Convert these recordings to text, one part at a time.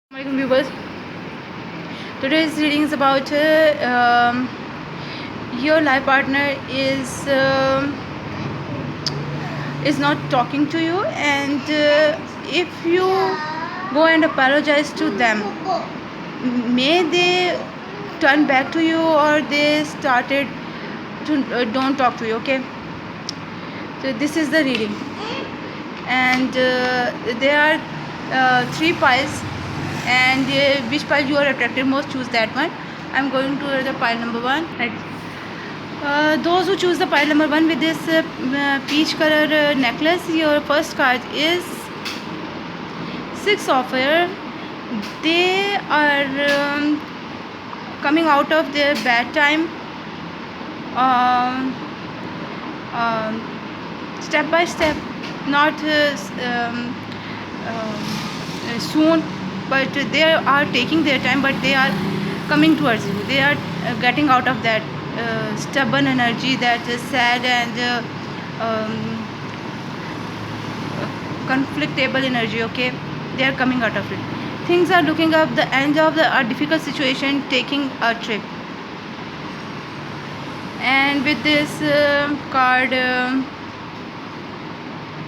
Assalamualaikum viewers. Today's reading is about your life partner is not talking to you, and if you go and apologize to them, may they turn back to you or they started to don't talk to you. Okay, so this is the reading, and there are three piles, and which pile you are attracted most, choose that one. I'm going to the pile number one. Right. Those who choose the pile number one with this peach color necklace, your first card is six of fire. They are coming out of their bad time, um, um, step by step, not soon, but they are taking their time, but they are coming towards you. They are getting out of that stubborn energy, that sad and conflictable energy. Okay, they are coming out of it. Things are looking up, the end of a difficult situation, taking a trip. And with this card,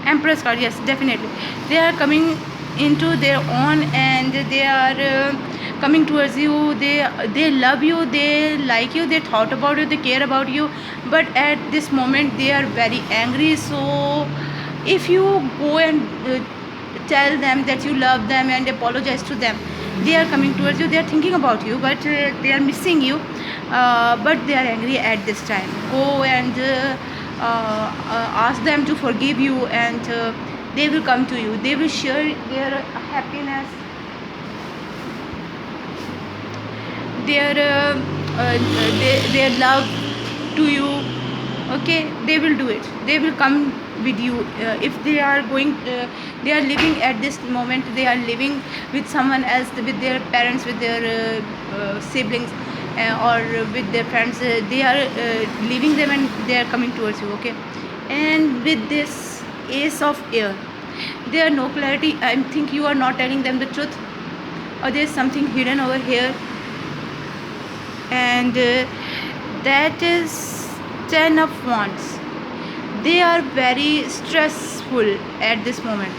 Empress card, yes, definitely they are coming into their own, and they are coming towards you. They love you, they like you, they thought about you, they care about you, but at this moment they are very angry. So if you go and tell them that you love them and apologize to them, they are coming towards you, they are thinking about you, but they are missing you, but they are angry at this time. Go and ask them to forgive you, and they will come to you, they will share their happiness, their their love to you. Okay, they will do it, they will come with you. If they are going, they are living at this moment, they are living with someone else, with their parents, with their siblings, or with their friends, they are leaving them and they are coming towards you. Okay, and with this ace of air, there are no clarity. I think you are not telling them the truth, or there is something hidden over here, and that is 10 of wands. They are very stressful at this moment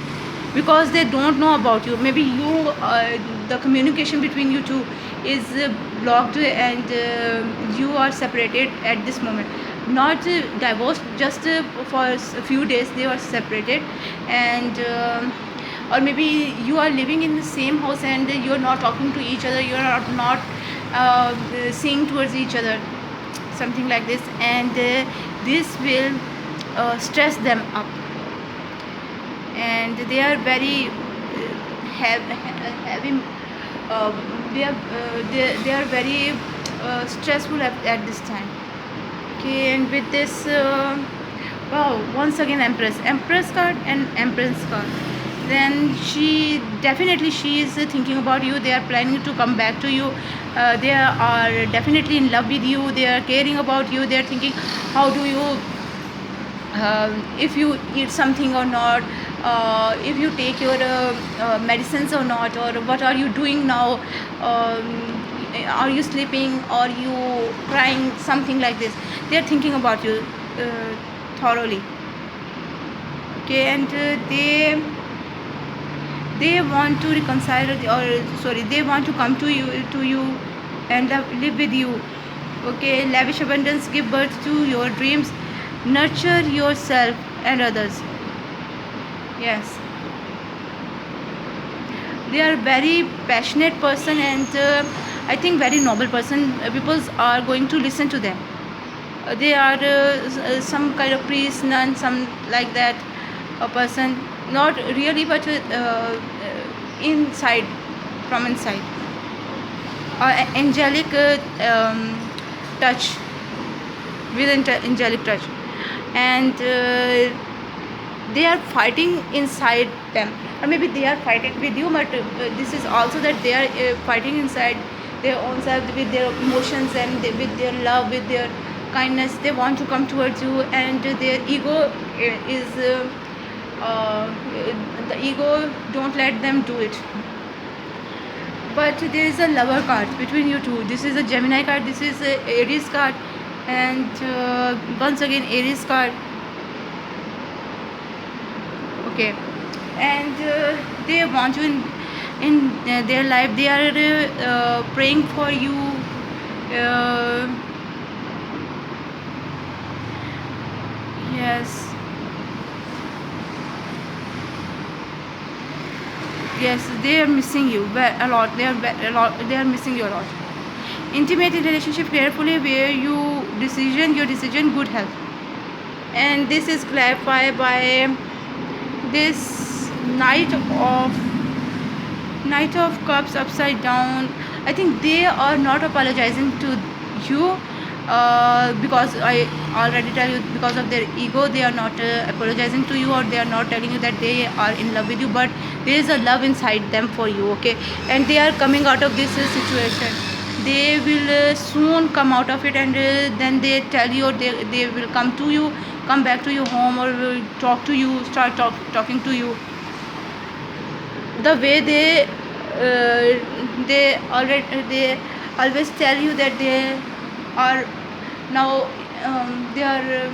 because they don't know about you. Maybe you, the communication between you two is blocked, and you are separated at this moment, not divorced, just for a few days they were separated, and or maybe you are living in the same house and you are not talking to each other, you are not seeing towards each other, something like this, and this will stress them up, and they are very heavy, they are very stressful at this time. Okay, and with this wow, once again empress card and empress card, then she definitely, she is thinking about you, they are planning to come back to you, they are definitely in love with you, they are caring about you, they are thinking how do you if you eat something or not, if you take your medicines or not, or what are you doing now, are you sleeping, are you crying, something like this. They are thinking about you thoroughly. Okay, and they want to reconcile, or sorry, they want to come to you and live with you. Okay, lavish abundance, give birth to your dreams, nurture yourself and others. Yes, they are very passionate person, and I think very noble person. People are going to listen to them. They are some kind of priest, nun, some like that, a person, not really, but inside, from inside, angelic touch, with angelic touch, and they are fighting inside them, or maybe they are fighting with you, but this is also that they are fighting inside their own self, with their emotions, and with their love, with their kindness. They want to come towards you, and their ego is the ego don't let them do it. but there is a lover card between you two. This is a Gemini card, this is a Aries card, and once again Aries card. Okay, and they want you in their life. They are praying for you. uh, yes, yes, they are missing you a lot. They are missing you a lot. Intimate in relationship carefully, where your decision good health. And this is clarified by this knight of cups upside down. I think they are not apologizing to you, because I already tell you, because of their ego they are not apologizing to you, or they are not telling you that they are in love with you, but there is a love inside them for you. Okay, and they are coming out of this situation. They will soon come out of it, and then they tell you, or they will come back to your home, or will talk to you, talking to you. The way they always tell you that they are now, they are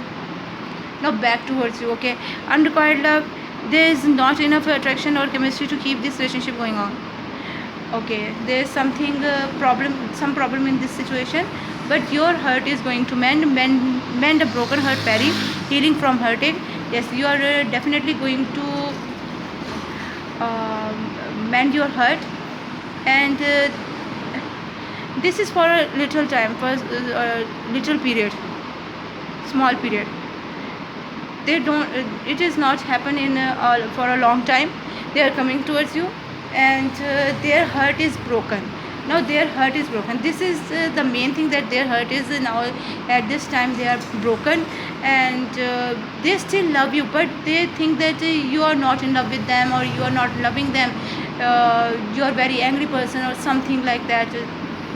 now back towards you. Okay, unrequited love, there is not enough attraction or chemistry to keep this relationship going on. Okay, there is some problem in this situation, but your hurt is going to mend a broken heart, Perry. Healing from hurting. Yes, you are definitely going to mend your hurt. And this is for a little time, for a little period, small period. They don't it is not happen in for a long time. They are coming towards you, and their heart is broken. Now their heart is broken. This is the main thing, that their heart is now at this time they are broken. And they still love you, but they think that you are not in love with them, or you are not loving them. You are very angry person, or something like that.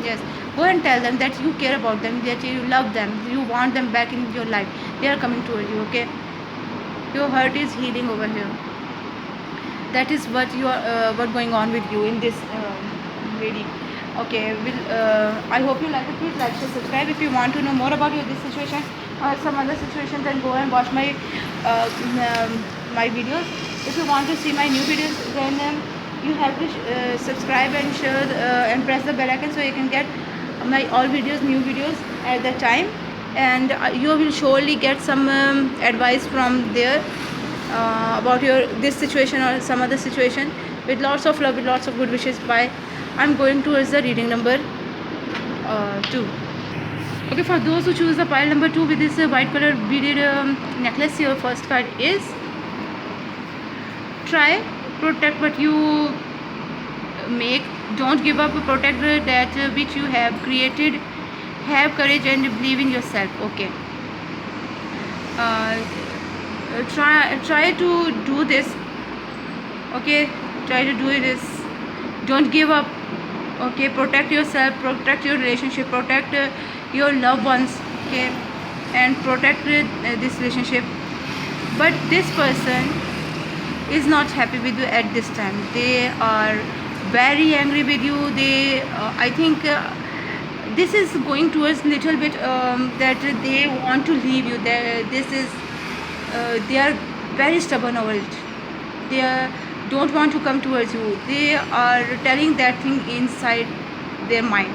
Yes, go and tell them that you care about them, that you love them, you want them back in your life. They are coming towards you. Okay, your heart is healing over here. That is what what going on with you in this reading. Okay, I hope you like it. Please like, share, subscribe. If you want to know more about this situation or some other situation, then go and watch my videos. If you want to see my new videos, then you have to subscribe and share and press the bell icon, so you can get my all videos, new videos at the time. And you will surely get some advice from there about this situation or some other situation, with lots of love, with lots of good wishes. Bye. I'm going towards the reading number 2. Okay, for those who choose the pile number 2 with this white color beaded necklace, your first card is try, protect what you make, don't give up, protect that which you have created, have courage and believe in yourself. Okay, try to do this. Okay, try to do this. Don't give up. Okay, protect yourself, protect your relationship, protect your loved ones. Okay, and protect this relationship. But this person is not happy with you at this time. They are very angry with you. They I think this is going towards little bit that they want to leave you. They are very stubborn over it. They don't want to come towards you. They are telling that thing inside their mind.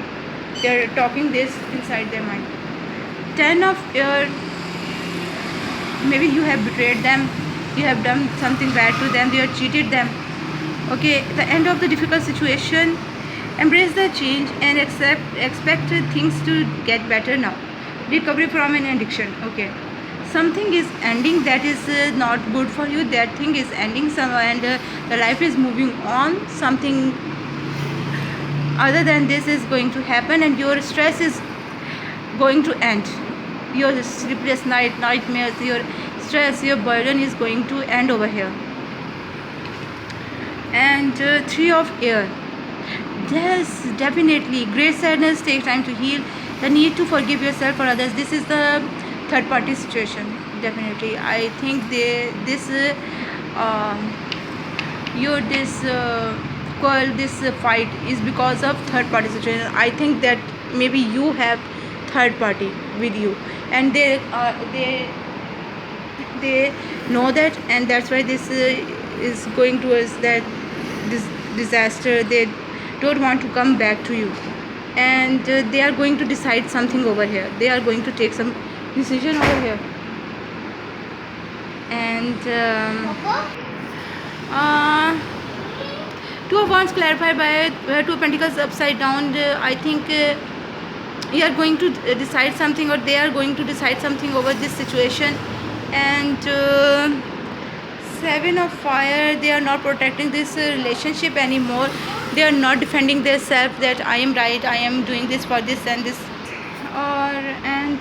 They are talking this inside their mind. 10 of Air, maybe you have betrayed them, you have done something bad to them, you have cheated them. Okay, the end of the difficult situation. Embrace the change and expect things to get better now. Recovery from an addiction. Okay, something is ending that is not good for you. That thing is ending and the life is moving on. Something other than this is going to happen, and your stress is going to end. Your sleepless nightmares, your stress, your burden is going to end over here. And 3 of Air. Yes, definitely. Great sadness takes time to heal. The need to forgive yourself or others. This is the third party situation. Definitely, I think equal this fight is because of third party situation. I think that maybe you have third party with you, and they know that, and that's why this is going towards that this disaster. They don't want to come back to you, and they are going to decide something over here. They are going to take some decision over here. And Two of Wands clarified by Two of Pentacles upside down. I think you are going to decide something, or they are going to decide something over this situation. And Seven of Fire, they are not protecting this relationship anymore. They are not defending themselves that I am right, I am doing this for this and this. And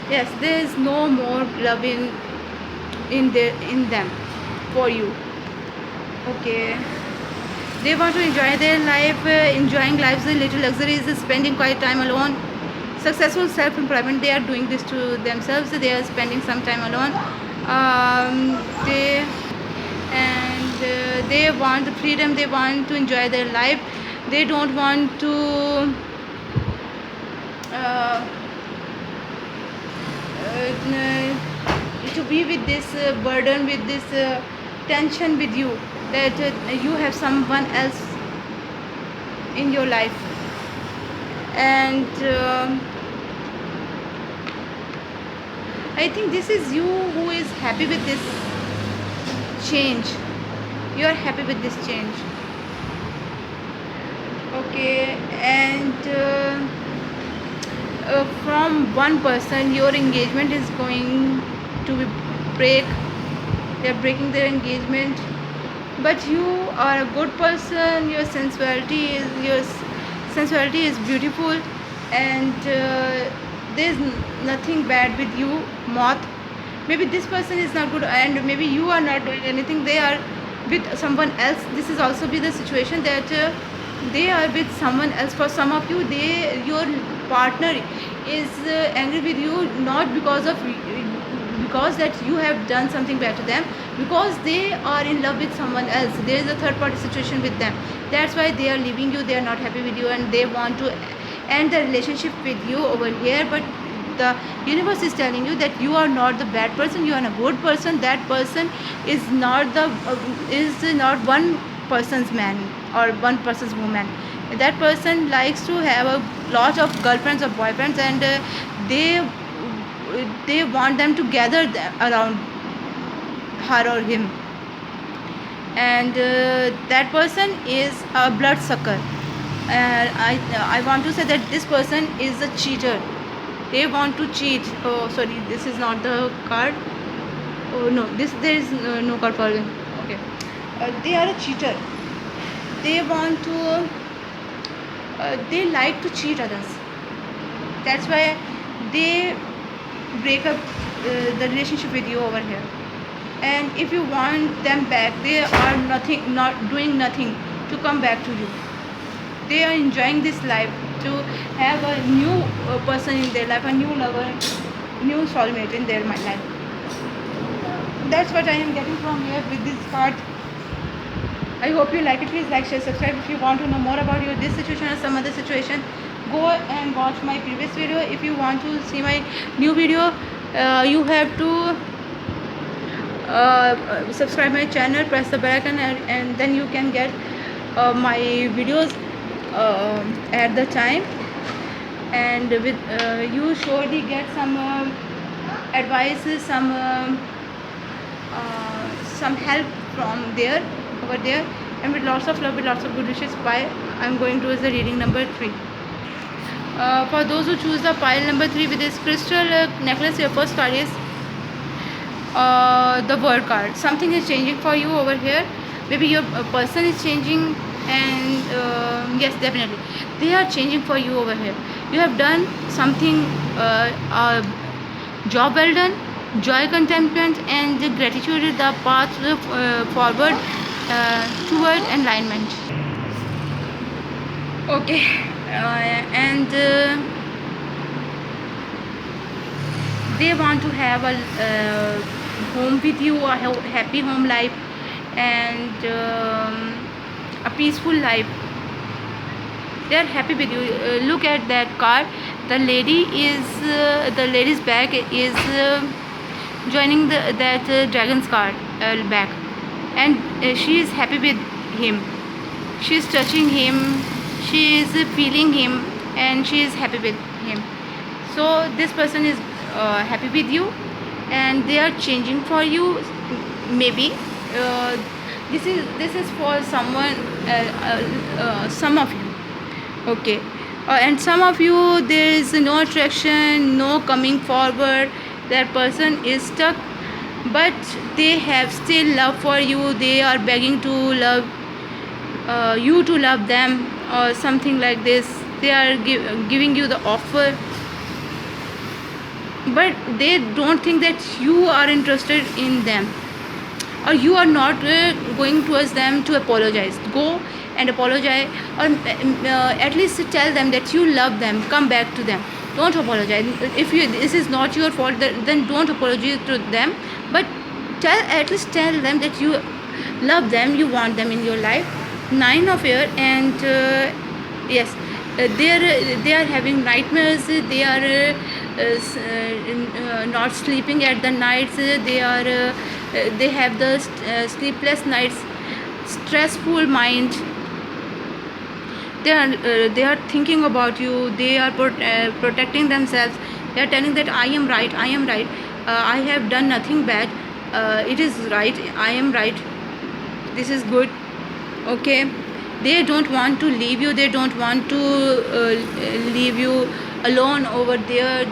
yes, there is no more love in them for you. Okay, they want to enjoy their life. Enjoying lives a little luxury is spending quiet time alone. Successful self-employment, they are doing this to themselves. They are spending some time alone. They want the freedom. They want to enjoy their life. They don't want to be with this burden, with this tension with you, that you have someone else in your life. And I think this is you who is happy with this change. You are happy with this change. Okay, and from one person, your engagement is going to break. They are breaking their engagement, but you are a good person. Your sensuality is beautiful, and there's nothing bad with you, Moth. Maybe this person is not good, and maybe you are not doing anything. They are with someone else. This is also be the situation that they are with someone else. For some of you, your partner is angry with you, not because that you have done something bad to them, because they are in love with someone else. There is a third party situation with them. That's why they are leaving you. They are not happy with you, and they want to end the relationship with you over here. But the universe is telling you that you are not the bad person. You are a good person. That person is not one person's man or one person's woman. That person likes to have a lot of girlfriends or boyfriends, and they want them to gather around her or him. And that person is a bloodsucker. I want to say that this person is a cheater. They want to cheat. Oh, sorry, this is not the card. Oh no, there is no card for them. Okay, they are a cheater. They want to. They like to cheat others. That's why they break up the relationship with you over here. And if you want them back, they are not doing nothing to come back to you. They are enjoying this life, to have a new person in their life, a new lover, new soulmate in their life. That's what I am getting from here with this card. I hope you like it. Please like, share, subscribe. If you want to know more about this situation or some other situation, go and watch my previous video. If you want to see my new video, you have to subscribe my channel, press the bell icon, and then you can get my videos at the time. And with you surely get some advices, some help from over there, and with lots of love, with lots of good wishes. Bye. I'm going towards the reading number 3. For those who choose the pile number 3 with this crystal necklace, your first card is the World card. Something is changing for you over here. Maybe your person is changing, and yes, definitely they are changing for you over here. You have done something, job well done, joy, contentment, and gratitude is the path forward toward enlightenment. Okay, and they want to have a home with you, a happy home life, and a peaceful life. They are happy with you. Look at that card. The lady's back is joining that dragon's card back, and she is happy with him. She is touching him, she is feeling him, and she is happy with him. So this person is happy with you, and they are changing for you. Maybe uh, this is for someone, some of you, okay. And some of you, there is no attraction, no coming forward. That person is stuck, but they have still love for you. They are begging to love you, to love them, or something like this. They are giving you the offer, but they don't think that you are interested in them, or you are not going towards them to apologize. Go and apologize, or at least tell them that you love them. Come back to them. Don't apologize. If this is not your fault, then don't apologize to them, but at least tell them that you love them, you want them in your life. Nine of Air, and yes, they are having nightmares. They are not sleeping at the nights. They have the sleepless nights, stressful mind. They are thinking about you. They are protecting themselves. They are telling that I am right, I am right, I have done nothing bad, it is right, I am right, this is good, okay. They don't want to leave you. They don't want to leave you alone over there.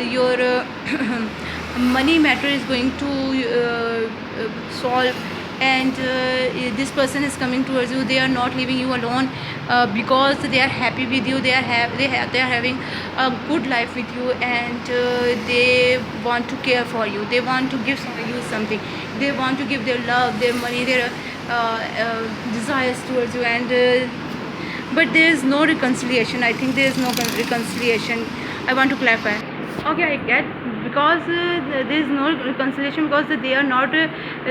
Your money matter is going to solve, and this person is coming towards you. They are not leaving you alone, because they are happy with you. They are having a good life with you, and they want to care for you. They want to give you something. They want to give their love, their money, their desires towards you, and but there is no reconciliation. I think there is no reconciliation. I want to clarify. Okay, I get, because there is no reconciliation, because they are not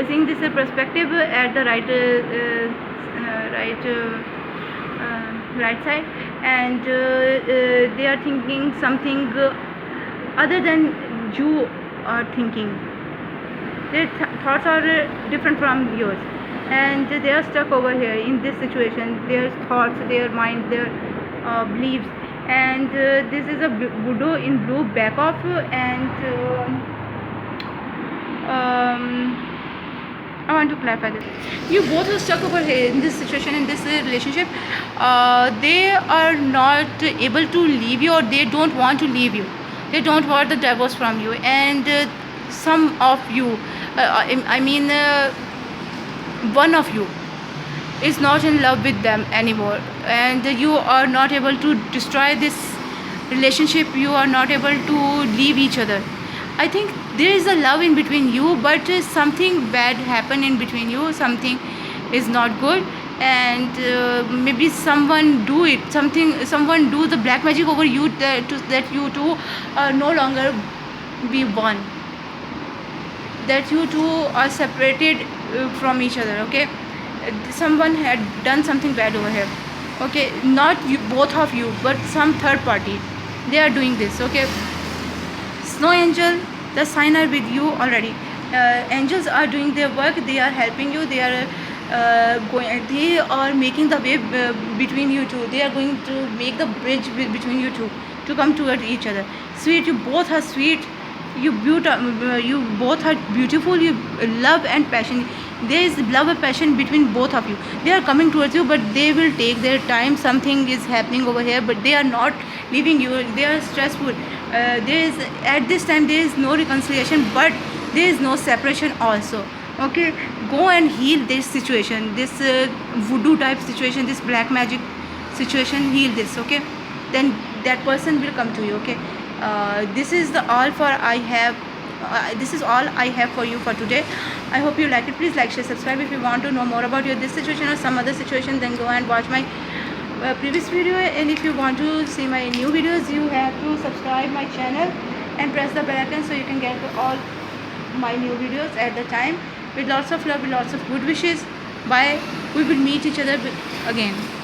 seeing this perspective at the right right side, and they are thinking something other than you are thinking. Their thoughts are different from yours, and they are stuck over here in this situation. Their thoughts, their mind, their beliefs, and this is a Buddha in blue back off, and I want to clarify this. You both are stuck over here in this situation, in this relationship. They are not able to leave you, or they don't want to leave you. They don't want the divorce from you, and some of you, I mean, one of you is not in love with them anymore, and you are not able to destroy this relationship. You are not able to leave each other. I think there is a love in between you, but something bad happened in between you. Something is not good, and maybe someone do the black magic over you, that you two are no longer be one, that you two are separated from each other, okay. Someone had done something bad over here, okay. Not you, both of you, but some third party, they are doing this, okay. Snow angel, the sign are with you already. Angels are doing their work. They are helping you. They are they are making the way between you two. They are going to make the bridge between you two to come toward each other. Sweet, you both are sweet. You both are beautiful. You love and passion. There is love and passion between both of you. They are coming towards you, but they will take their time. Something is happening over here, but they are not leaving you. They are stressful. There is, at this time, there is no reconciliation, but there is no separation also, okay. Go and heal this situation, this voodoo type situation, this black magic situation. Heal this, okay. Then that person will come to you, okay. This is all I have for you for today. I hope you like it. Please like, share, subscribe. If you want to know more about this situation or some other situation, then go and watch my previous video. And if you want to see my new videos, you have to subscribe my channel and press the bell icon, so you can get all my new videos at the time. with lots of love, with lots of good wishes. Bye. We will meet each other again.